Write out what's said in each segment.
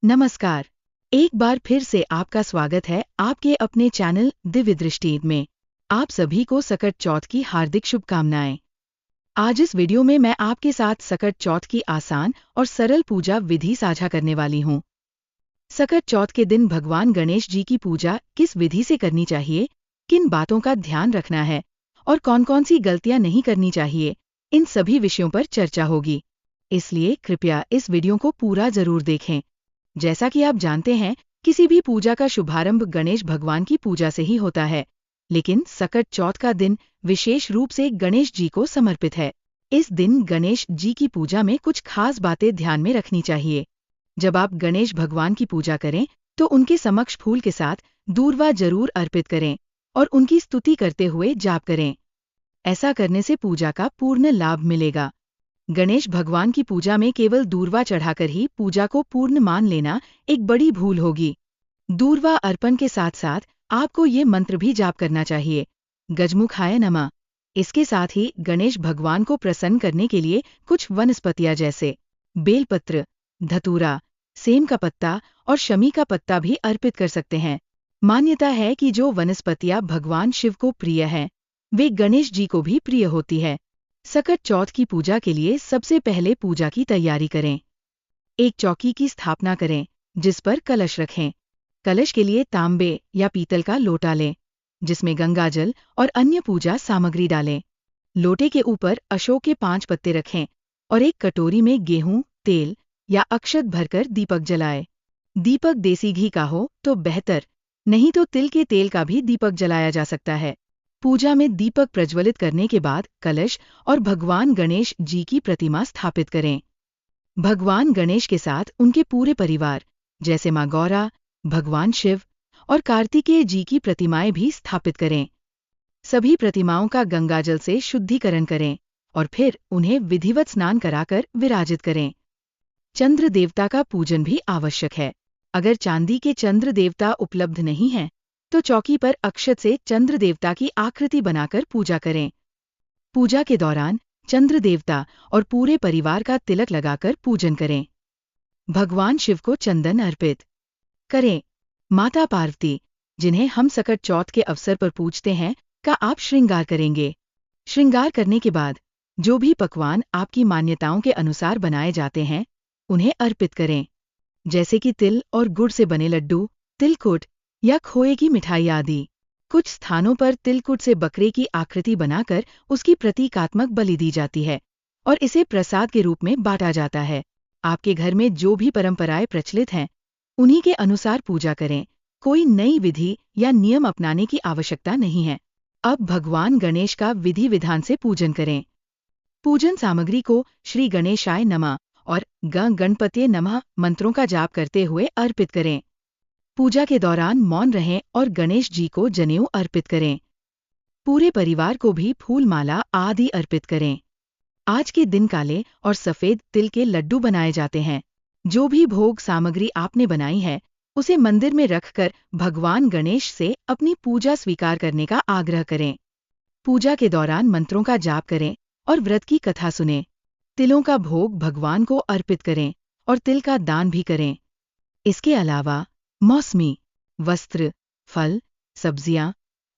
नमस्कार। एक बार फिर से आपका स्वागत है आपके अपने चैनल दिव्य दृष्टि में। आप सभी को सकट चौथ की हार्दिक शुभकामनाएं। आज इस वीडियो में मैं आपके साथ सकट चौथ की आसान और सरल पूजा विधि साझा करने वाली हूं। सकट चौथ के दिन भगवान गणेश जी की पूजा किस विधि से करनी चाहिए, किन बातों का ध्यान रखना है और कौन कौन सी गलतियां नहीं करनी चाहिए, इन सभी विषयों पर चर्चा होगी। इसलिए कृपया इस वीडियो को पूरा जरूर देखें। जैसा कि आप जानते हैं, किसी भी पूजा का शुभारंभ गणेश भगवान की पूजा से ही होता है, लेकिन सकट चौथ का दिन विशेष रूप से गणेश जी को समर्पित है। इस दिन गणेश जी की पूजा में कुछ खास बातें ध्यान में रखनी चाहिए। जब आप गणेश भगवान की पूजा करें तो उनके समक्ष फूल के साथ दूर्वा जरूर अर्पित करें और उनकी स्तुति करते हुए जाप करें। ऐसा करने से पूजा का पूर्ण लाभ मिलेगा। गणेश भगवान की पूजा में केवल दूर्वा चढ़ाकर ही पूजा को पूर्ण मान लेना एक बड़ी भूल होगी। दूर्वा अर्पण के साथ साथ आपको ये मंत्र भी जाप करना चाहिए, गजमुखाय नमः। इसके साथ ही गणेश भगवान को प्रसन्न करने के लिए कुछ वनस्पतियां जैसे बेलपत्र, धतूरा, सेम का पत्ता और शमी का पत्ता भी अर्पित कर सकते हैं। मान्यता है कि जो वनस्पतियां भगवान शिव को प्रिय हैं, वे गणेश जी को भी प्रिय होती है। सकट चौथ की पूजा के लिए सबसे पहले पूजा की तैयारी करें। एक चौकी की स्थापना करें जिस पर कलश रखें। कलश के लिए तांबे या पीतल का लोटा लें, जिसमें गंगाजल और अन्य पूजा सामग्री डालें। लोटे के ऊपर अशोक के 5 पत्ते रखें और एक कटोरी में गेहूं, तेल या अक्षत भरकर दीपक जलाएं। दीपक देसी घी का हो तो बेहतर, नहीं तो तिल के तेल का भी दीपक जलाया जा सकता है। पूजा में दीपक प्रज्वलित करने के बाद कलश और भगवान गणेश जी की प्रतिमा स्थापित करें। भगवान गणेश के साथ उनके पूरे परिवार जैसे माँ गौरा, भगवान शिव और कार्तिकेय जी की प्रतिमाएं भी स्थापित करें। सभी प्रतिमाओं का गंगाजल से शुद्धिकरण करें और फिर उन्हें विधिवत स्नान कराकर विराजित करें। चंद्र देवता का पूजन भी आवश्यक है। अगर चांदी के चंद्र देवता उपलब्ध नहीं हैं, तो चौकी पर अक्षत से चंद्र देवता की आकृति बनाकर पूजा करें। पूजा के दौरान चंद्र देवता और पूरे परिवार का तिलक लगाकर पूजन करें। भगवान शिव को चंदन अर्पित करें। माता पार्वती, जिन्हें हम सकट चौथ के अवसर पर पूजते हैं, का आप श्रृंगार करेंगे। श्रृंगार करने के बाद जो भी पकवान आपकी मान्यताओं के अनुसार बनाए जाते हैं, उन्हें अर्पित करें, जैसे कि तिल और गुड़ से बने लड्डू, तिलकुट या खोए की मिठाई आदि। कुछ स्थानों पर तिलकुट से बकरे की आकृति बनाकर उसकी प्रतीकात्मक बलि दी जाती है और इसे प्रसाद के रूप में बांटा जाता है। आपके घर में जो भी परंपराएं प्रचलित हैं, उन्हीं के अनुसार पूजा करें। कोई नई विधि या नियम अपनाने की आवश्यकता नहीं है। अब भगवान गणेश का विधि विधान से पूजन करें। पूजन सामग्री को श्री गणेशाय नमः और गणपतये नमः मंत्रों का जाप करते हुए अर्पित करें। पूजा के दौरान मौन रहें और गणेश जी को जनेऊ अर्पित करें। पूरे परिवार को भी फूल माला आदि अर्पित करें। आज के दिन काले और सफेद तिल के लड्डू बनाए जाते हैं। जो भी भोग सामग्री आपने बनाई है, उसे मंदिर में रखकर भगवान गणेश से अपनी पूजा स्वीकार करने का आग्रह करें। पूजा के दौरान मंत्रों का जाप करें और व्रत की कथा सुनें। तिलों का भोग भगवान को अर्पित करें और तिल का दान भी करें। इसके अलावा मौसमी वस्त्र, फल, सब्जियां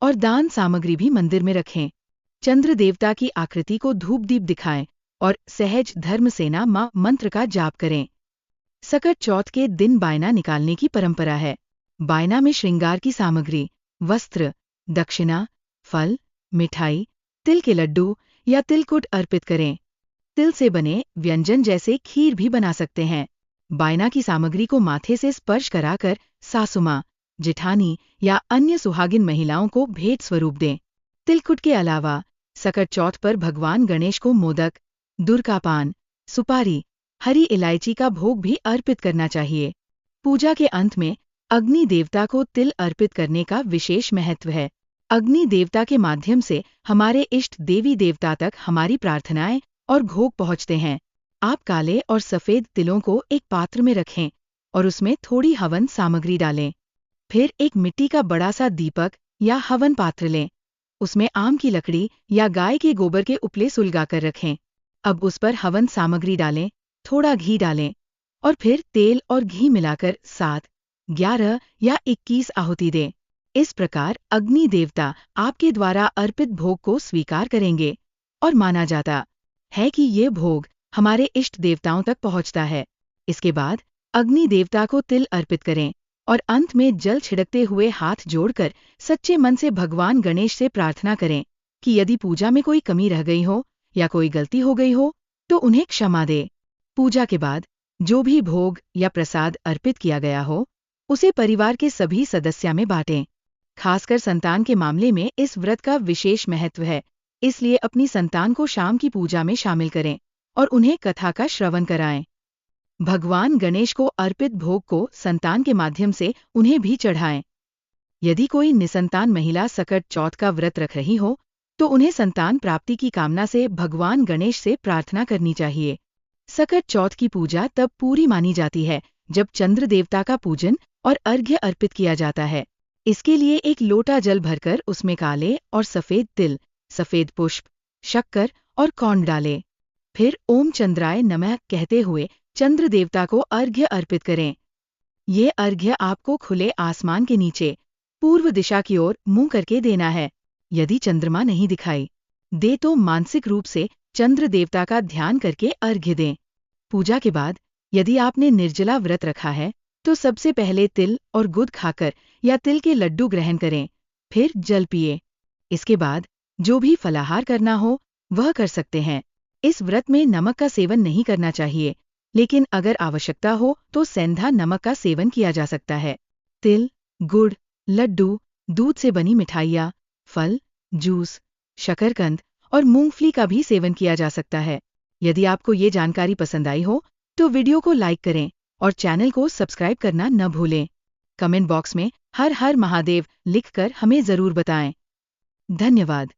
और दान सामग्री भी मंदिर में रखें। चंद्र देवता की आकृति को धूप दीप दिखाएं और सहज धर्मसेना मां मंत्र का जाप करें। सकट चौथ के दिन बायना निकालने की परंपरा है। बायना में श्रृंगार की सामग्री, वस्त्र, दक्षिणा, फल, मिठाई, तिल के लड्डू या तिलकुट अर्पित करें। तिल से बने व्यंजन जैसे खीर भी बना सकते हैं। बायना की सामग्री को माथे से स्पर्श कराकर सासुमां, जेठानी या अन्य सुहागिन महिलाओं को भेंट स्वरूप दें। तिलकुट के अलावा सकट चौथ पर भगवान गणेश को मोदक, दूर का पान, सुपारी, हरी इलायची का भोग भी अर्पित करना चाहिए। पूजा के अंत में अग्नि देवता को तिल अर्पित करने का विशेष महत्व है। अग्नि देवता के माध्यम से हमारे इष्ट देवी देवता तक हमारी प्रार्थनाएं और भोग पहुंचते हैं। आप काले और सफेद तिलों को एक पात्र में रखें और उसमें थोड़ी हवन सामग्री डालें। फिर एक मिट्टी का बड़ा सा दीपक या हवन पात्र लें। उसमें आम की लकड़ी या गाय के गोबर के उपले सुलगाकर रखें। अब उस पर हवन सामग्री डालें, थोड़ा घी डालें और फिर तेल और घी मिलाकर 7, 11 या 21 आहुति दें। इस प्रकार अग्नि देवता आपके द्वारा अर्पित भोग को स्वीकार करेंगे और माना जाता है कि ये भोग हमारे इष्ट देवताओं तक पहुंचता है। इसके बाद अग्नि देवता को तिल अर्पित करें और अंत में जल छिड़कते हुए हाथ जोड़कर सच्चे मन से भगवान गणेश से प्रार्थना करें कि यदि पूजा में कोई कमी रह गई हो या कोई गलती हो गई हो तो उन्हें क्षमा दे। पूजा के बाद जो भी भोग या प्रसाद अर्पित किया गया हो उसे परिवार के सभी सदस्यों में बांटें। खासकर संतान के मामले में इस व्रत का विशेष महत्व है, इसलिए अपनी संतान को शाम की पूजा में शामिल करें और उन्हें कथा का श्रवण कराएं। भगवान गणेश को अर्पित भोग को संतान के माध्यम से उन्हें भी चढ़ाएं। यदि कोई निसंतान महिला सकट चौथ का व्रत रख रही हो तो उन्हें संतान प्राप्ति की कामना से भगवान गणेश से प्रार्थना करनी चाहिए। सकट चौथ की पूजा तब पूरी मानी जाती है जब चंद्र देवता का पूजन और अर्घ्य अर्पित किया जाता है। इसके लिए एक लोटा जल भरकर उसमें काले और सफेद तिल, सफेद पुष्प, शक्कर और कौन डालें। फिर ओम चंद्राय नमः कहते हुए चंद्र देवता को अर्घ्य अर्पित करें। ये अर्घ्य आपको खुले आसमान के नीचे पूर्व दिशा की ओर मुंह करके देना है। यदि चंद्रमा नहीं दिखाई दे तो मानसिक रूप से चंद्र देवता का ध्यान करके अर्घ्य दें। पूजा के बाद यदि आपने निर्जला व्रत रखा है तो सबसे पहले तिल और गुड़ खाकर या तिल के लड्डू ग्रहण करें, फिर जल पिए। इसके बाद जो भी फलाहार करना हो वह कर सकते हैं। इस व्रत में नमक का सेवन नहीं करना चाहिए, लेकिन अगर आवश्यकता हो तो सेंधा नमक का सेवन किया जा सकता है। तिल, गुड़, लड्डू, दूध से बनी मिठाइयाँ, फल, जूस, शकरकंद और मूंगफली का भी सेवन किया जा सकता है। यदि आपको ये जानकारी पसंद आई हो तो वीडियो को लाइक करें और चैनल को सब्सक्राइब करना न भूलें। कमेंट बॉक्स में हर हर महादेव लिखकर हमें जरूर बताएं। धन्यवाद।